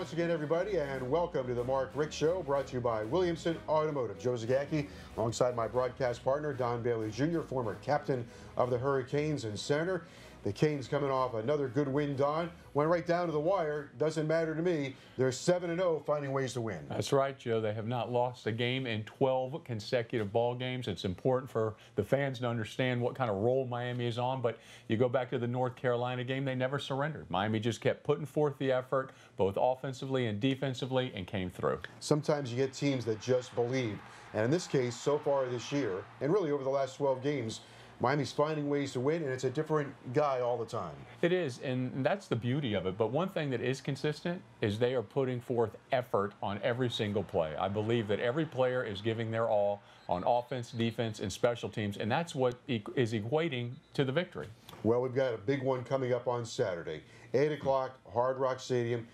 once again, everybody, and welcome to the Mark Richt Show, brought to you by Williamson Automotive. Joe Zagacki, alongside my broadcast partner, Don Bailey Jr., former captain of the Hurricanes and center. The Canes coming off another good win, Don. Went right down to the wire. Doesn't matter to me. They're 7-0, finding ways to win. That's right, Joe. They have not lost a game in 12 consecutive ball games. It's important for the fans to understand what kind of role Miami is on. But you go back to the North Carolina game, they never surrendered. Miami just kept putting forth the effort, both offensively and defensively, and came through. Sometimes you get teams that just believe. And in this case, so far this year, and really over the last 12 games, Miami's finding ways to win, and it's a different guy all the time. It is, and that's the beauty of it. But one thing that is consistent is they are putting forth effort on every single play. I believe that every player is giving their all on offense, defense, and special teams, and that's what is equating to the victory. Well, we've got a big one coming up on Saturday. 8 o'clock, Hard Rock Stadium.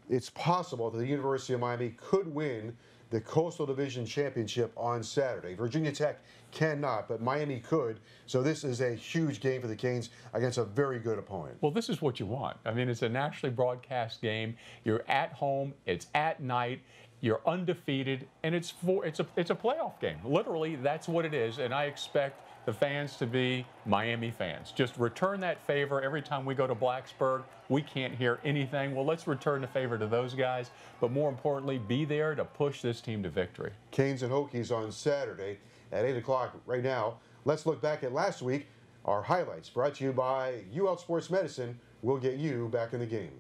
It's possible that the University of Miami could win the Coastal Division Championship on Saturday. Virginia Tech cannot, but Miami could. So this is a huge game for the Canes against a very good opponent. Well, this is what you want. I mean, it's a nationally broadcast game. You're at home. It's at night. You're undefeated, and it's a playoff game. Literally, that's what it is. And I expect the fans to be Miami fans. Just return that favor. Every time we go to Blacksburg, we can't hear anything. Well, let's return the favor to those guys. But more importantly, be there to push this team to victory. Canes and Hokies on Saturday at 8 o'clock right now. Let's look back at last week. Our highlights brought to you by UL Sports Medicine. We'll get you back in the game.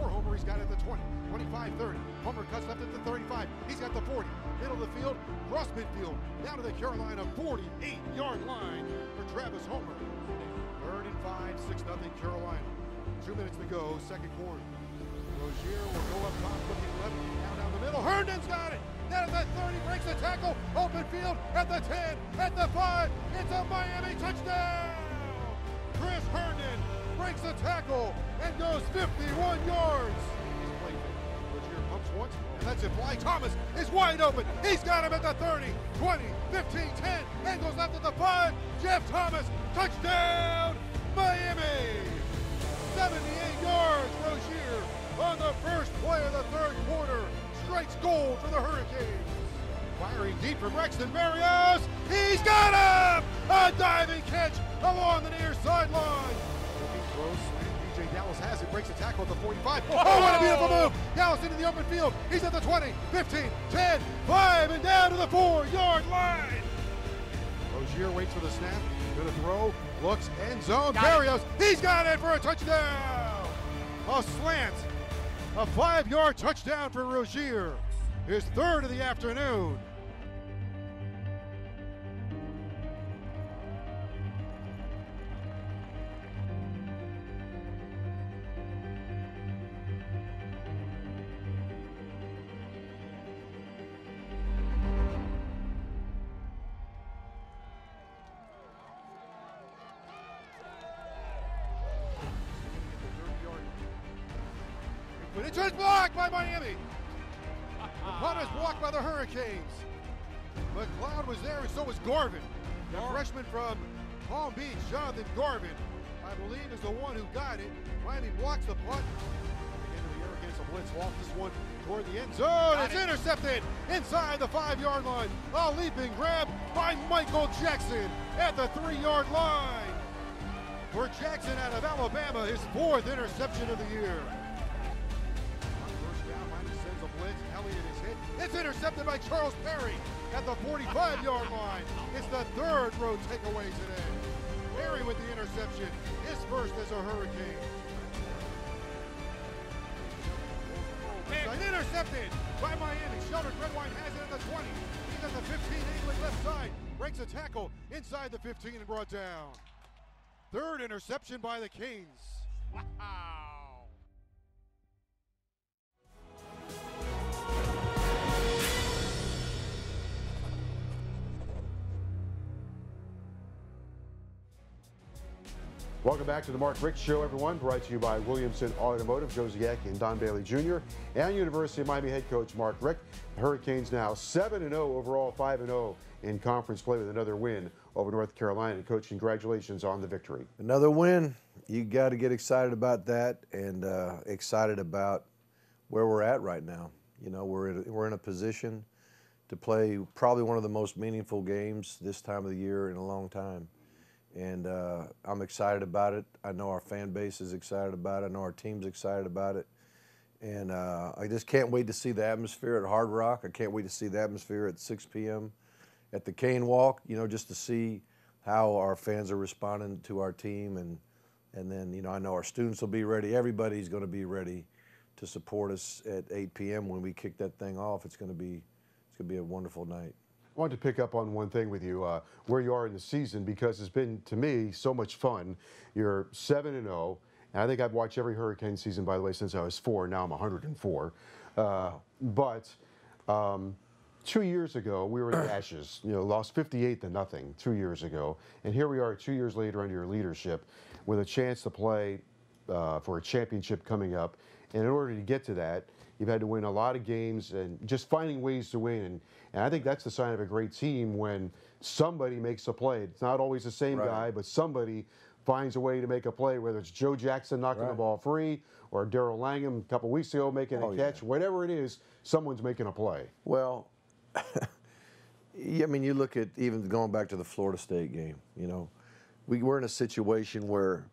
Homer, he's got it at the 20, 25, 30. Homer cuts left at the 35. He's got the 40. Middle of the field, cross midfield, down to the Carolina 48-yard line for Travis Homer. 3rd and 5, 6-0 Carolina. 2 minutes to go, second quarter. Rozier will go up top, looking left, down the middle. Herndon's got it. Down at the 30, breaks the tackle. Open field at the 10, at the 5. It's a Miami touchdown. Chris Herndon breaks the tackle and goes 51 yards. Rozier pumps once and lets it fly. Thomas is wide open. He's got him at the 30, 20, 15, 10, and goes left at the 5. Jeff Thomas, touchdown, Miami. 78 yards, Rozier on the first play of the third quarter. Strikes gold for the Hurricanes. Firing deep from Rexton Berrios. He's got him! A diving catch along the near sideline. Throws, DJ Dallas has it, breaks the tackle at the 45. Oh, what a beautiful move! Dallas into the open field. He's at the 20, 15, 10, 5, and down to the 4-yard line. Rozier waits for the snap. Gonna throw, looks, end zone. Berrios, he's got it for a touchdown! A slant. A 5-yard touchdown for Rozier. His 3rd of the afternoon. But it's just blocked by Miami. The punt is blocked by the Hurricanes. McLeod was there, and so was Garvin. The freshman from Palm Beach, Jonathan Garvin, I believe is the one who got it. Miami blocks the punt. Into the air against a blitz. Lost this one toward the end zone. It's intercepted inside the 5-yard line. A leaping grab by Michael Jackson at the 3-yard line. For Jackson out of Alabama, his 4th interception of the year. It's intercepted by Charles Perry at the 45-yard line. It's the 3rd road takeaway today. Perry with the interception, his first as a Hurricane. Intercepted by Miami. Sheldon Redwine has it at the 20. He's at the 15, angling left side. Breaks a tackle inside the 15 and brought down. 3rd interception by the Canes. Wow. Welcome back to the Mark Richt Show, everyone. Brought to you by Williamson Automotive, Joe Zagacki and Don Bailey Jr., and University of Miami head coach Mark Richt. The Hurricanes now 7-0 overall, 5-0 in conference play with another win over North Carolina. Coach, congratulations on the victory. Another win. You got to get excited about that, and excited about where we're at right now. You know, we're in a position to play probably one of the most meaningful games this time of the year in a long time. And I'm excited about it. I know our fan base is excited about it. I know our team's excited about it. And I just can't wait to see the atmosphere at Hard Rock. I can't wait to see the atmosphere at 6 p.m. at the Cane Walk, you know, just to see how our fans are responding to our team. And then, you know, I know our students will be ready. Everybody's going to be ready to support us at 8 p.m. when we kick that thing off. It's going to be a wonderful night. I wanted to pick up on one thing with you, where you are in the season, because it's been, to me, so much fun. You're 7-0, and I think I've watched every Hurricane season, by the way, since I was 4. Now I'm 104. But 2 years ago, we were in the Ashes. You know, lost 58-0 2 years ago, and here we are 2 years later under your leadership, with a chance to play for a championship coming up. And in order to get to that, you've had to win a lot of games and just finding ways to win. And I think that's the sign of a great team, when somebody makes a play. It's not always the same guy, but somebody finds a way to make a play, whether it's Joe Jackson knocking the ball free or Darrell Langham a couple weeks ago making a catch. Whatever it is, someone's making a play. Well, yeah, I mean, you look at even going back to the Florida State game, you know, we're in a situation where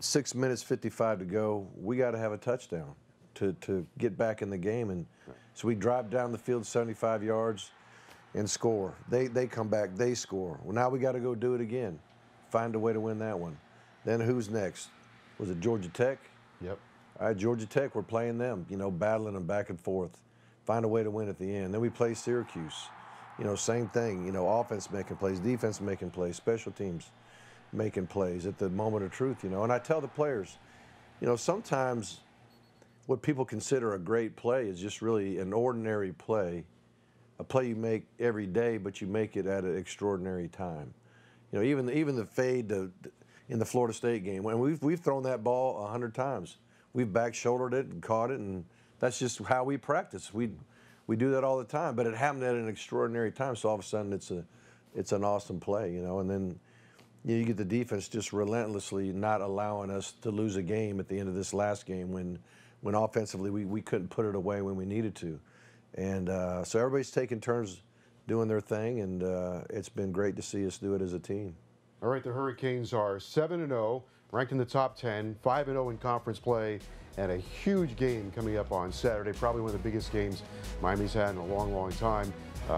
6 minutes 55 to go, we got to have a touchdown to get back in the game. And so we drive down the field 75 yards and score. They come back, they score. Well, now we got to go do it again, find a way to win that one. Then who's next? Was it Georgia Tech? Yep. All right, Georgia Tech, we're playing them, you know, battling them back and forth. Find a way to win at the end. Then we play Syracuse. You know, same thing, you know, offense making plays, defense making plays, special teams making plays at the moment of truth, you know. And I tell the players, you know, sometimes what people consider a great play is just really an ordinary play, a play you make every day, but you make it at an extraordinary time. You know, even the fade in the Florida State game, when we've thrown that ball 100 times, we've back-shouldered it and caught it, and that's just how we practice. We do that all the time, but it happened at an extraordinary time. So all of a sudden, it's an awesome play, you know. And then you get the defense just relentlessly not allowing us to lose a game at the end of this last game when offensively we couldn't put it away when we needed to. And so everybody's taking turns doing their thing, and it's been great to see us do it as a team. All right, the Hurricanes are 7-0, ranked in the top 10, 5-0 in conference play, and a huge game coming up on Saturday, probably one of the biggest games Miami's had in a long, long time.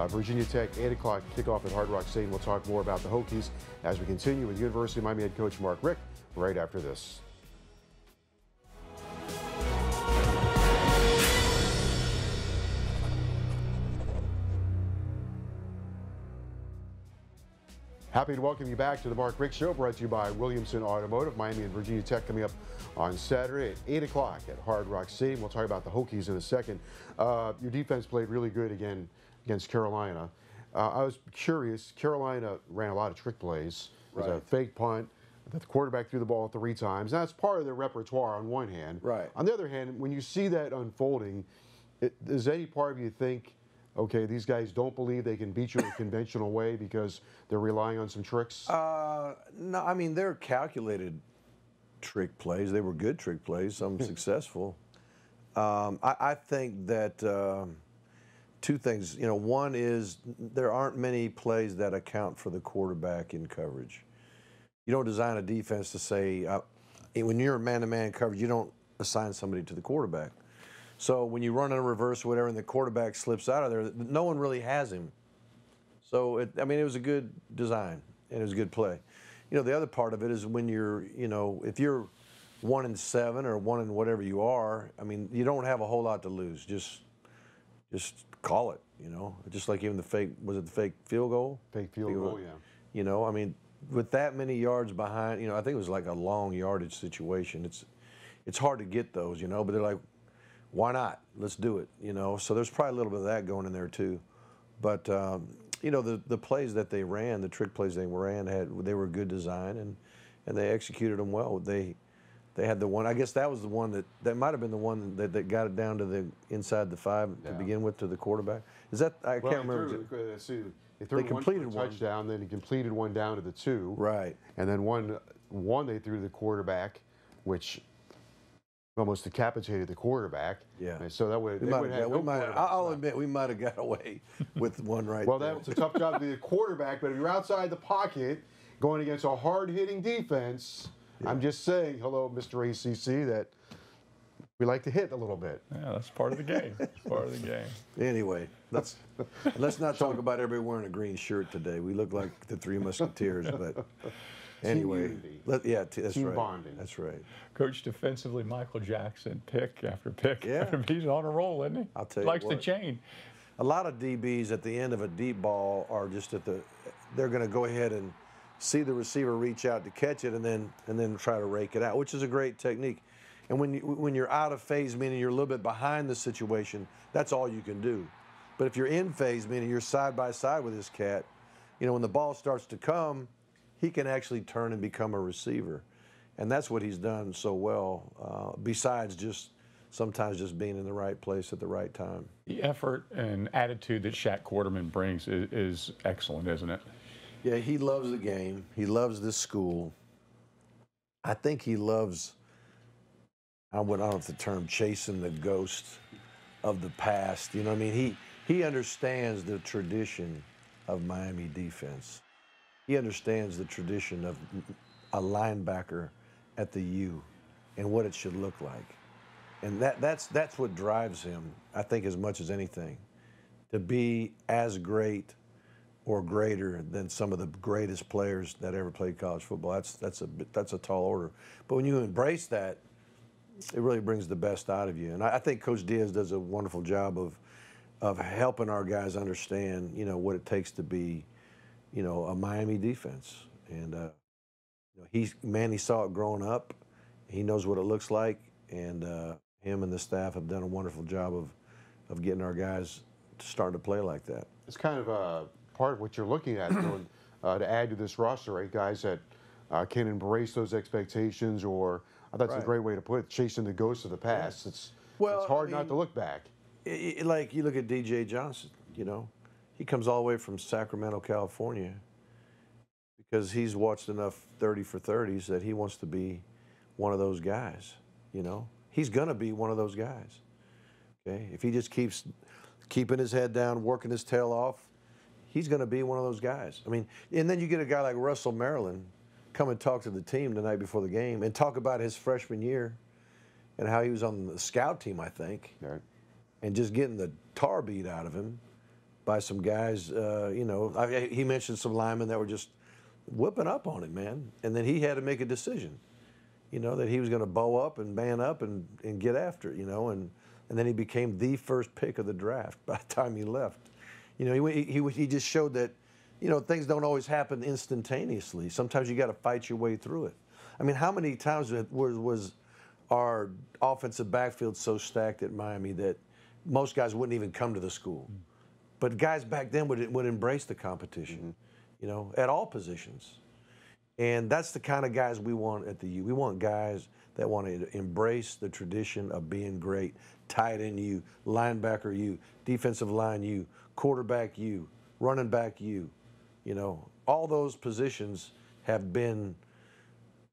Virginia Tech, 8 o'clock kickoff at Hard Rock Stadium. We'll talk more about the Hokies as we continue with University of Miami head coach Mark Richt right after this. Happy to welcome you back to the Mark Richt Show, brought to you by Williamson Automotive. Miami and Virginia Tech coming up on Saturday at 8 o'clock at Hard Rock Stadium. We'll talk about the Hokies in a second. Your defense played really good again against Carolina. I was curious, Carolina ran a lot of trick plays. It was a fake punt. The quarterback threw the ball 3 times. That's part of their repertoire on one hand. Right. On the other hand, when you see that unfolding, does any part of you think, okay, these guys don't believe they can beat you in a conventional way because they're relying on some tricks? No, I mean, they're calculated trick plays. They were good trick plays, some successful. I think that 2 things. You know, one is there aren't many plays that account for the quarterback in coverage. You don't design a defense to say, when you're man-to-man coverage, you don't assign somebody to the quarterback. So when you run in a reverse or whatever and the quarterback slips out of there, no one really has him. So, I mean, it was a good design and it was a good play. You know, the other part of it is when you're, you know, if you're 1-7 or 1 whatever you are, I mean, you don't have a whole lot to lose. Just call it, you know. Just like even the fake, was it the fake field goal? Fake field goal, yeah. You know, I mean, with that many yards behind, you know, I think it was like a long yardage situation. It's hard to get those, you know, but they're like, why not? Let's do it, you know. So there's probably a little bit of that going in there too. But, you know, the plays that they ran, the trick plays they ran, they were good design, and they executed them well. They had the one. I guess that was the one that might have been the one that got it down to the inside the 5 to begin with, to the quarterback. Is that I can't remember. They completed one touchdown, then he completed one down to the 2. Right. And then one they threw to the quarterback, which almost decapitated the quarterback. Yeah. And so that would I'll admit we might have got away with one right well, there. that was a tough job to be the quarterback, but if you're outside the pocket going against a hard-hitting defense, I'm just saying, hello, Mr. ACC, that we like to hit a little bit. Yeah, that's part of the game. Part of the game. Anyway, let's not talk about everybody wearing a green shirt today. We look like the Three Musketeers, but anyway, that's Team right. bonding. That's right. Coach, defensively, Michael Jackson, pick after pick. Yeah. He's on a roll, isn't he? I'll tell you Likes what. the chain. A lot of DBs at the end of a deep ball are just they're going to go ahead and see the receiver reach out to catch it and then try to rake it out, which is a great technique. And when you're out of phase, meaning you're a little bit behind the situation, that's all you can do. But if you're in phase, meaning you're side by side with this cat, when the ball starts to come, he can actually turn and become a receiver. And that's what he's done so well, besides just sometimes just being in the right place at the right time. The effort and attitude that Shaq Quarterman brings is excellent, isn't it? Yeah, he loves the game. He loves this school. I think he loves, I don't know if the term chasing the ghost of the past. You know what I mean? He understands the tradition of Miami defense. He understands the tradition of a linebacker at the U and what it should look like. And that's what drives him, I think, as much as anything, to be as great or greater than some of the greatest players that ever played college football. That's a tall order. But when you embrace that, it really brings the best out of you. And I think Coach Diaz does a wonderful job of helping our guys understand, what it takes to be, a Miami defense. And he saw it growing up. He knows what it looks like, and him and the staff have done a wonderful job of getting our guys to start to play like that. It's kind of part of what you're looking at to add to this roster, right? Guys that can embrace those expectations, or that's a great way to put it, chasing the ghosts of the past. Yeah. It's hard not to look back. Like you look at DJ Johnson, he comes all the way from Sacramento, California, because he's watched enough 30 for 30s that he wants to be one of those guys. He's going to be one of those guys. Okay, if he just keeps keeping his head down, working his tail off, he's going to be one of those guys. I mean, and then you get a guy like Russell Maryland come and talk to the team the night before the game and talk about his freshman year and how he was on the scout team, I think, and just getting the tar beat out of him by some guys. He mentioned some linemen that were just whipping up on him, man. And then he had to make a decision, that he was going to bow up and man up and get after it, and then he became the first pick of the draft by the time he left. He just showed that, things don't always happen instantaneously. Sometimes you got to fight your way through it. I mean, how many times was our offensive backfield so stacked at Miami that most guys wouldn't even come to the school? But guys back then would embrace the competition, at all positions. And that's the kind of guys we want at the U. We want guys that want to embrace the tradition of being great. Tight end U, linebacker U, defensive line U, quarterback U, running back U. All those positions have been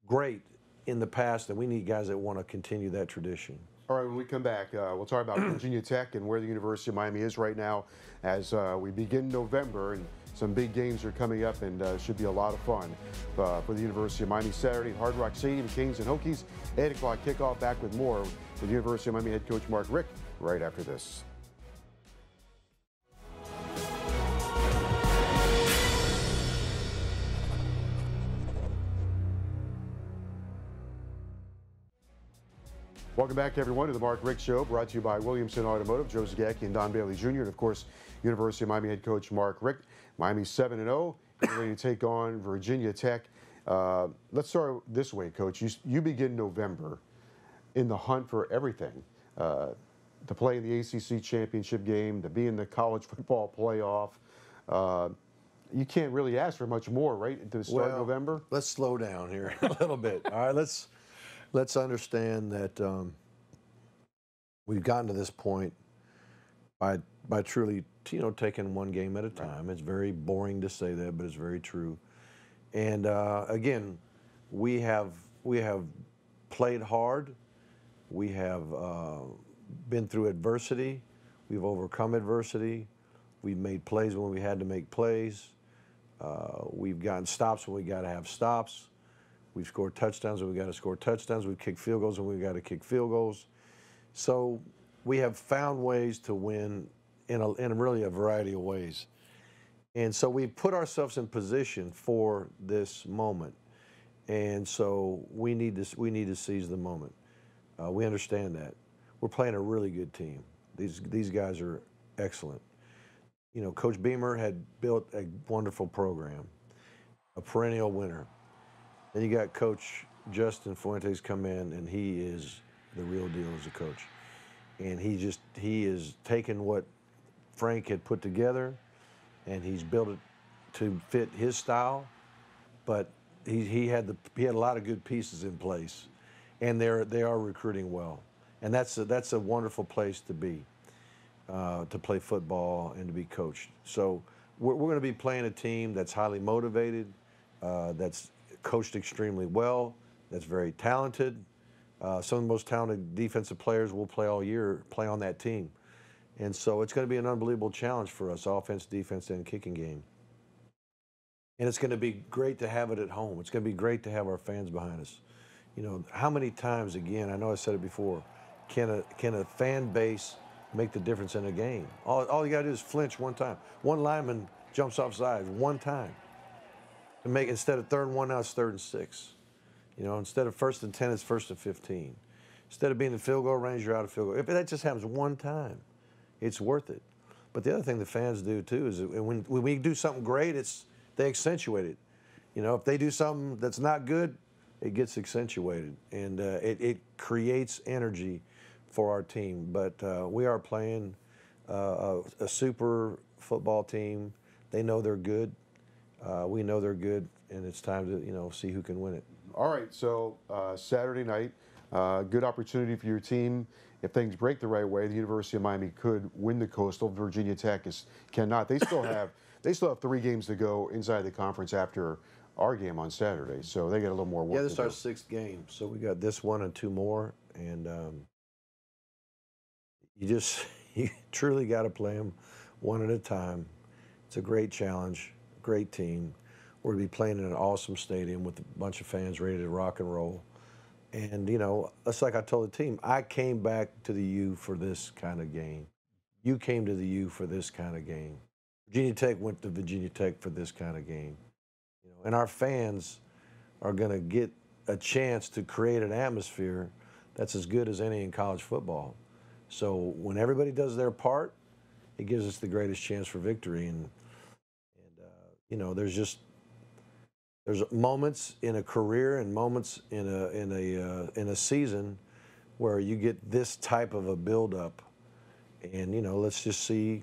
great in the past, and we need guys that want to continue that tradition. All right, when we come back, we'll talk about Virginia Tech and where the University of Miami is right now as we begin November, and some big games are coming up, and should be a lot of fun for the University of Miami Saturday at Hard Rock Stadium. Canes and Hokies, 8 o'clock kickoff. Back with more with University of Miami head coach Mark Richt right after this. Welcome back, everyone, to the Mark Richt Show, brought to you by Williamson Automotive, Joe Zagacki and Don Bailey Jr., and, of course, University of Miami head coach Mark Richt. Miami 7-0, ready to take on Virginia Tech. Let's start this way, Coach. You begin November in the hunt for everything, to play in the ACC championship game, to be in the college football playoff. you can't really ask for much more, right? At the start of November. Let's slow down here a little bit. All right, let's understand that we've gotten to this point by truly, taking one game at a time. It's very boring to say that, but it's very true. And again, we have played hard. We have been through adversity. We've overcome adversity. We've made plays when we had to make plays. We've gotten stops when we got to have stops. We've scored touchdowns when we got to score touchdowns. We've kicked field goals when we got to kick field goals. So we have found ways to win in really a variety of ways. And so we've put ourselves in position for this moment. And so we need to seize the moment. We understand that. We're playing a really good team. These guys are excellent. Coach Beamer had built a wonderful program, a perennial winner. Then you got Coach Justin Fuentes come in, and he is the real deal as a coach. And he is taken what Frank had put together, and he's built it to fit his style. But he had a lot of good pieces in place, and they are recruiting well. And that's a wonderful place to be. To play football and to be coached. So we're going to be playing a team that's highly motivated, that's coached extremely well, that's very talented. Some of the most talented defensive players will play all year, play on that team. And so it's going to be an unbelievable challenge for us, offense, defense, and kicking game. And it's going to be great to have it at home. It's going to be great to have our fans behind us. How many times, again, I know I said it before, can a fan base make the difference in a game? All you got to do is flinch one time. One lineman jumps off sides one time. To make, instead of 3rd and 1, now it's 3rd and 6. Instead of 1st and 10, it's 1st and 15. Instead of being in field goal range, you're out of field goal. If that just happens one time, it's worth it. But the other thing the fans do too is when we do something great, they accentuate it. If they do something that's not good, it gets accentuated, and it creates energy for our team. But we are playing a super football team. They know they're good. We know they're good, and it's time to see who can win it. All right, so Saturday night, good opportunity for your team. If things break the right way, the University of Miami could win the Coastal. Virginia Tech cannot. They still have 3 games to go inside the conference after our game on Saturday, so they got a little more work. Yeah, this is our 6th game, so we got this one and 2 more, and you truly got to play them one at a time. It's a great challenge, great team. We're going to be playing in an awesome stadium with a bunch of fans ready to rock and roll. And, it's like I told the team, I came back to the U for this kind of game. You came to the U for this kind of game. Virginia Tech went to Virginia Tech for this kind of game. And our fans are going to get a chance to create an atmosphere that's as good as any in college football. So when everybody does their part, it gives us the greatest chance for victory. And there's moments in a career and moments in a season where you get this type of a build-up. And let's just see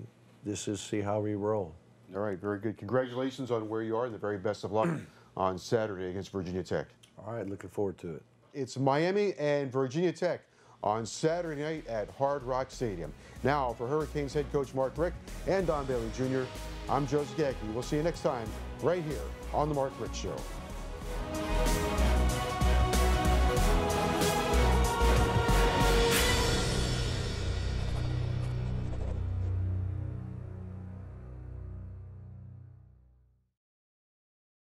how we roll. All right, very good. Congratulations on where you are, and the very best of luck on Saturday against Virginia Tech. All right, looking forward to it. It's Miami and Virginia Tech on Saturday night at Hard Rock Stadium. Now, for Hurricanes head coach Mark Richt and Don Bailey Jr., I'm Joe Zagacki. We'll see you next time right here on The Mark Richt Show.